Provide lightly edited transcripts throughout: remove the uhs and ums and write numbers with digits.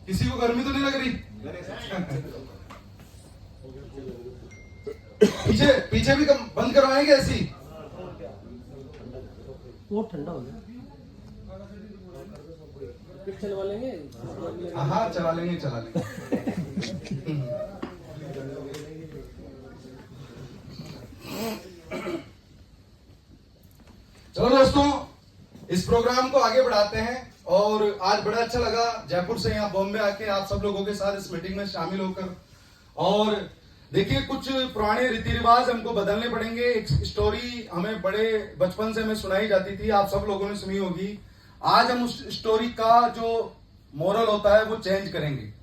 किसी को गर्मी तो नहीं लग रही? पीछे पीछे भी बंद करवाएंगे ऐसी? वो ठंडा हो गया, चलवा लेंगे। हाँ चला लेंगे चला लेंगे। चलो दोस्तों, इस प्रोग्राम को आगे बढ़ाते हैं। और आज बड़ा अच्छा लगा जयपुर से यहाँ बॉम्बे आके आप सब लोगों के साथ इस मीटिंग में शामिल होकर। और देखिए, कुछ पुराने रीति रिवाज हमको बदलने पड़ेंगे। एक स्टोरी हमें बड़े बचपन से हमें सुनाई जाती थी, आप सब लोगों ने सुनी होगी। आज हम उस स्टोरी का जो मोरल होता है वो चेंज करेंगे।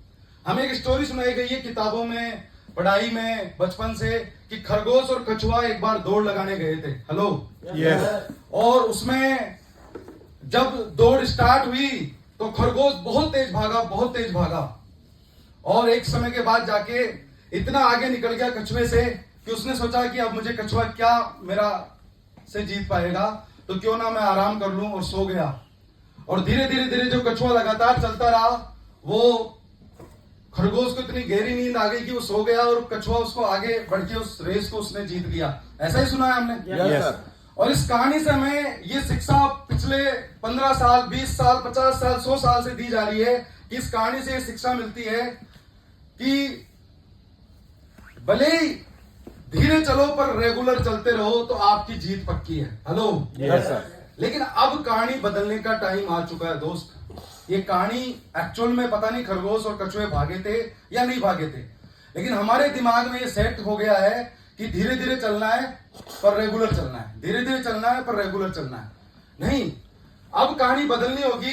हमें एक स्टोरी सुनाई गई है किताबों में, पढ़ाई में, बचपन से, कि खरगोश और कछुआ एक बार दौड़ लगाने गए थे। Hello, yes. और उसमें जब दौड़ स्टार्ट हुई तो खरगोश बहुत तेज भागा और एक समय के बाद जाके इतना आगे निकल गया कछुए से कि उसने सोचा कि अब मुझे कछुआ क्या मेरा से जीत पाएगा, तो क्यों ना मैं आराम कर लूं, और सो गया। और धीरे धीरे धीरे जो कछुआ लगातार चलता रहा, वो खरगोश को इतनी गहरी नींद आ गई कि वो सो गया और कछुआ उसको आगे बढ़ के उस रेस को उसने जीत लिया। ऐसा ही सुना है हमने। यस। और इस कहानी से हमें ये शिक्षा पिछले 15 साल, 20 साल, 50 साल, 100 साल से दी जा रही है कि इस कहानी से ये शिक्षा मिलती है कि भले ही धीरे चलो पर रेगुलर चलते रहो तो आपकी जीत पक्की है। Hello, yes sir. लेकिन अब कहानी बदलने का टाइम आ चुका है दोस्त। ये कहानी एक्चुअल में पता नहीं खरगोश और कछुए भागे थे या नहीं भागे थे, लेकिन हमारे दिमाग में ये सेट हो गया है कि धीरे धीरे चलना है पर रेगुलर चलना है, धीरे धीरे चलना है पर रेगुलर चलना है। नहीं, अब कहानी बदलनी होगी,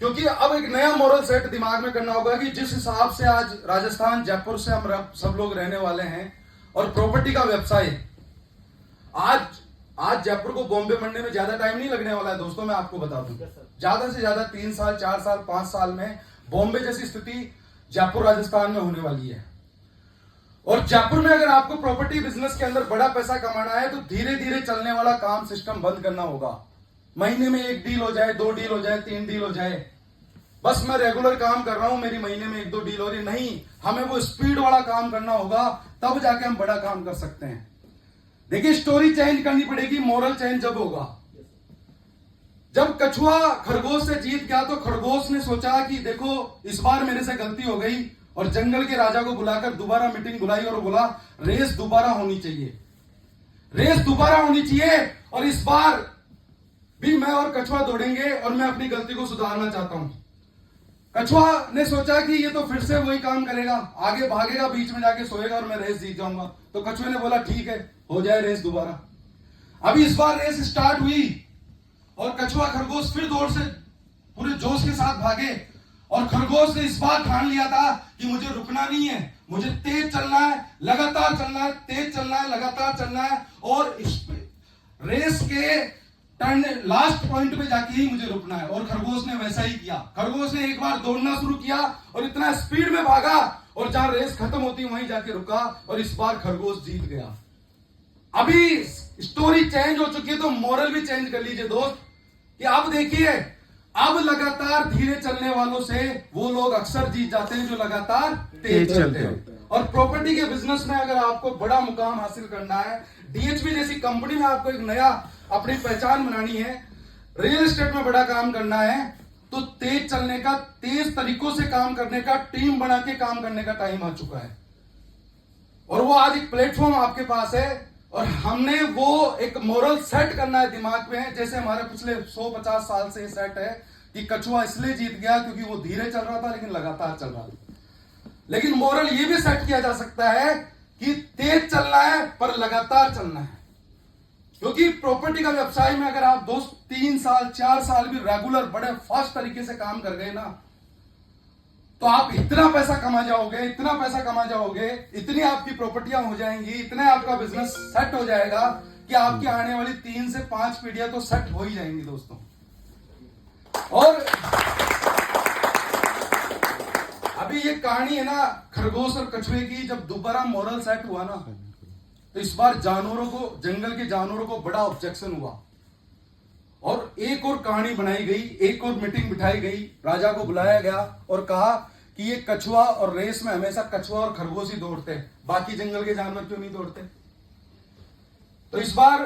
क्योंकि अब एक नया मॉरल सेट दिमाग में करना होगा कि जिस हिसाब से आज राजस्थान, जयपुर से हम सब लोग रहने वाले हैं और प्रॉपर्टी का व्यवसाय, आज जयपुर को बॉम्बे बनने में ज्यादा टाइम नहीं लगने वाला है दोस्तों। मैं आपको बता दूं, ज्यादा से ज्यादा 3 साल, 4 साल, 5 साल में बॉम्बे जैसी स्थिति जयपुर राजस्थान में होने वाली है। और जयपुर में अगर आपको प्रॉपर्टी बिजनेस के अंदर बड़ा पैसा कमाना है तो धीरे धीरे चलने वाला काम सिस्टम बंद करना होगा। महीने में 1 डील हो जाए, 2 डील हो जाए, 3 डील हो जाए, बस मैं रेगुलर काम कर रहा हूं, मेरी महीने में 1-2 डील हो रही, नहीं, हमें वो स्पीड वाला काम करना होगा, तब जाके हम बड़ा काम कर सकते हैं। देखिए, स्टोरी चेंज करनी पड़ेगी, मोरल चेंज जब होगा। जब कछुआ खरगोश से जीत गया तो खरगोश ने सोचा कि देखो इस बार मेरे से गलती हो गई, और जंगल के राजा को बुलाकर दोबारा मीटिंग बुलाई और बोला रेस दोबारा होनी चाहिए, रेस दोबारा होनी चाहिए, और इस बार भी मैं और कछुआ दौड़ेंगे और मैं अपनी गलती को सुधारना चाहता हूं। कछुआ ने सोचा कि ये तो फिर से वही काम करेगा, आगे भागेगा, बीच में जाके सोएगा और मैं रेस जीत जाऊंगा। तो कछुए ने बोला ठीक है, हो जाए रेस दोबारा। अभी इस बार रेस स्टार्ट हुई और कछुआ खरगोश फिर दौड़ से पूरे जोश के साथ भागे, और खरगोश ने इस बार ठान लिया था कि मुझे रुकना नहीं है, मुझे तेज चलना है, लगातार चलना है, तेज चलना है, लगातार चलना है, और इस रेस के टर्न लास्ट पॉइंट पे जाके ही मुझे रुकना है। और खरगोश ने वैसा ही किया। खरगोश ने एक बार दौड़ना शुरू किया और इतना स्पीड में भागा और जहां रेस खत्म होती वहीं जाके रुका, और इस बार खरगोश जीत गया। अभी स्टोरी चेंज हो चुकी है तो मॉरल भी चेंज कर लीजिए दोस्त, कि अब देखिए, अब लगातार धीरे चलने वालों से वो लोग अक्सर जीत जाते हैं जो लगातार तेज चलते हैं। और प्रॉपर्टी के बिजनेस में अगर आपको बड़ा मुकाम हासिल करना है, डीएचपी जैसी कंपनी में आपको एक नया अपनी पहचान बनानी है, रियल एस्टेट में बड़ा काम करना है, तो तेज चलने का, तेज तरीकों से काम करने का, टीम बना के काम करने का टाइम आ चुका है। और वो आज एक प्लेटफॉर्म आपके पास है, और हमने वो एक मोरल सेट करना है दिमाग में, जैसे हमारे पिछले 100-50 साल से सेट है कि कछुआ इसलिए जीत गया क्योंकि वो धीरे चल रहा था लेकिन लगातार चल रहा था। लेकिन मोरल ये भी सेट किया जा सकता है कि तेज चलना है पर लगातार चलना है, क्योंकि प्रॉपर्टी का व्यवसाय में अगर आप 2-3 साल, 4 साल भी रेगुलर बड़े फास्ट तरीके से काम कर गए ना, तो आप इतना पैसा कमा जाओगे, इतना पैसा कमा जाओगे, इतनी आपकी प्रॉपर्टियां हो जाएंगी, इतना आपका बिजनेस सेट हो जाएगा कि आपकी आने वाली 3 से 5 पीढ़ियां तो सेट हो ही जाएंगी दोस्तों। और अभी ये कहानी है ना खरगोश और कछुए की, जब दोबारा मॉरल सेट हुआ ना, तो इस बार जानवरों को, जंगल के जानवरों को बड़ा ऑब्जेक्शन हुआ, और एक और कहानी बनाई गई, एक और मीटिंग बिठाई गई, राजा को बुलाया गया और कहा कि ये कछुआ और रेस में हमेशा कछुआ और खरगोश ही दौड़ते हैं, बाकी जंगल के जानवर क्यों नहीं दौड़ते। तो इस बार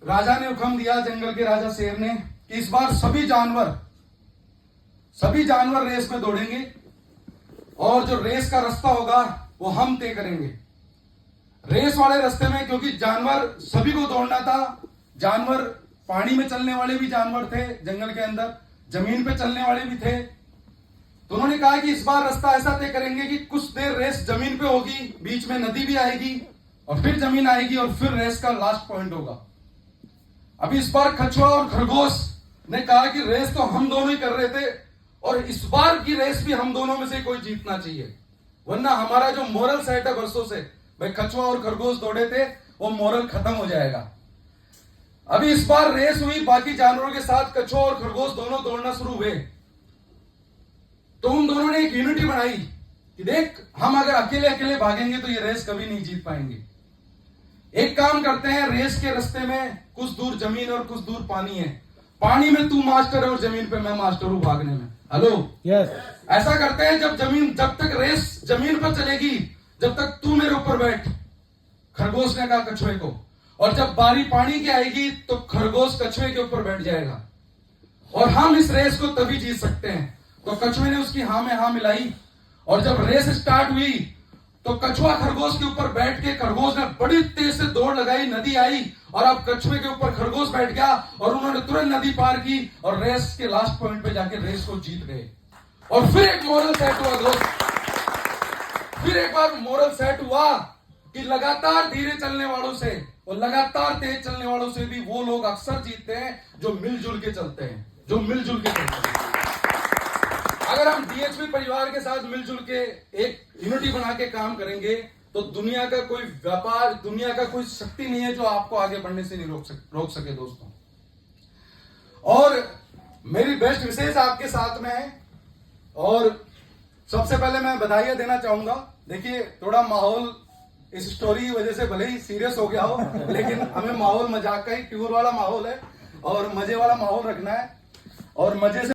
राजा ने हुक्म दिया, जंगल के राजा शेर ने, कि इस बार सभी जानवर रेस में दौड़ेंगे और जो रेस का रास्ता होगा वो हम तय करेंगे। रेस वाले रास्ते में, क्योंकि जानवर सभी को दौड़ना था, जानवर पानी में चलने वाले भी जानवर थे जंगल के अंदर, जमीन पे चलने वाले भी थे, तो उन्होंने कहा कि इस बार रास्ता ऐसा तय करेंगे कि कुछ देर रेस जमीन पे होगी, बीच में नदी भी आएगी और फिर जमीन आएगी और फिर रेस का लास्ट पॉइंट होगा। अभी इस बार कछुआ और खरगोश ने कहा कि रेस तो हम दोनों ही कर रहे थे और इस बार की रेस भी हम दोनों में से कोई जीतना चाहिए, वरना हमारा जो मोरल सेट है वर्षों से, भाई कछुआ और खरगोश दौड़े थे, वो मोरल खत्म हो जाएगा। अभी इस बार रेस हुई, बाकी जानवरों के साथ कछुआ और खरगोश दोनों दौड़ना शुरू हुए, तो उन दोनों ने एक यूनिटी बनाई कि देख, हम अगर अकेले अकेले भागेंगे तो ये रेस कभी नहीं जीत पाएंगे। एक काम करते हैं, रेस के रास्ते में कुछ दूर जमीन और कुछ दूर पानी है, पानी में तू मास्टर है और जमीन पे मैं मास्टर हूं भागने में। Hello, yes. ऐसा करते हैं, जब तक रेस जमीन पर चलेगी, जब तक तू मेरे ऊपर बैठ, खरगोश ने कहा कछुए को, और जब बारी पानी की आएगी तो खरगोश कछुए के ऊपर बैठ जाएगा और हम इस रेस को तभी जीत सकते हैं। तो कछुए ने उसकी हां में हां मिलाई और जब रेस स्टार्ट हुई तो कछुआ खरगोश के ऊपर बैठ के, खरगोश ने बड़ी तेज से दौड़ लगाई, नदी आई और अब कछुए के ऊपर खरगोश बैठ गया और उन्होंने तुरंत नदी पार की और रेस के लास्ट पॉइंट पे जाके रेस को जीत गए। और फिर एक मोरल सेट हुआ दोस्त, फिर एक बार मोरल सेट हुआ कि लगातार धीरे चलने वालों से और लगातार तेज चलने वालों से भी वो लोग अक्सर जीतते हैं जो मिलजुल के चलते हैं, जो मिलजुल के चलते हैं। अगर हम डीएचपी परिवार के साथ मिलजुल के एक यूनिटी बना के काम करेंगे तो दुनिया का कोई व्यापार, दुनिया का कोई शक्ति नहीं है जो आपको आगे बढ़ने से नहीं रोक सके दोस्तों। और मेरी बेस्ट विशेष आपके साथ में है और सबसे पहले मैं बधाई देना चाहूंगा। देखिए, थोड़ा माहौल इस स्टोरी की वजह से भले ही सीरियस हो गया हो, लेकिन हमें माहौल मजाक का ही, टूर वाला माहौल है और मजे वाला माहौल रखना है और मजे से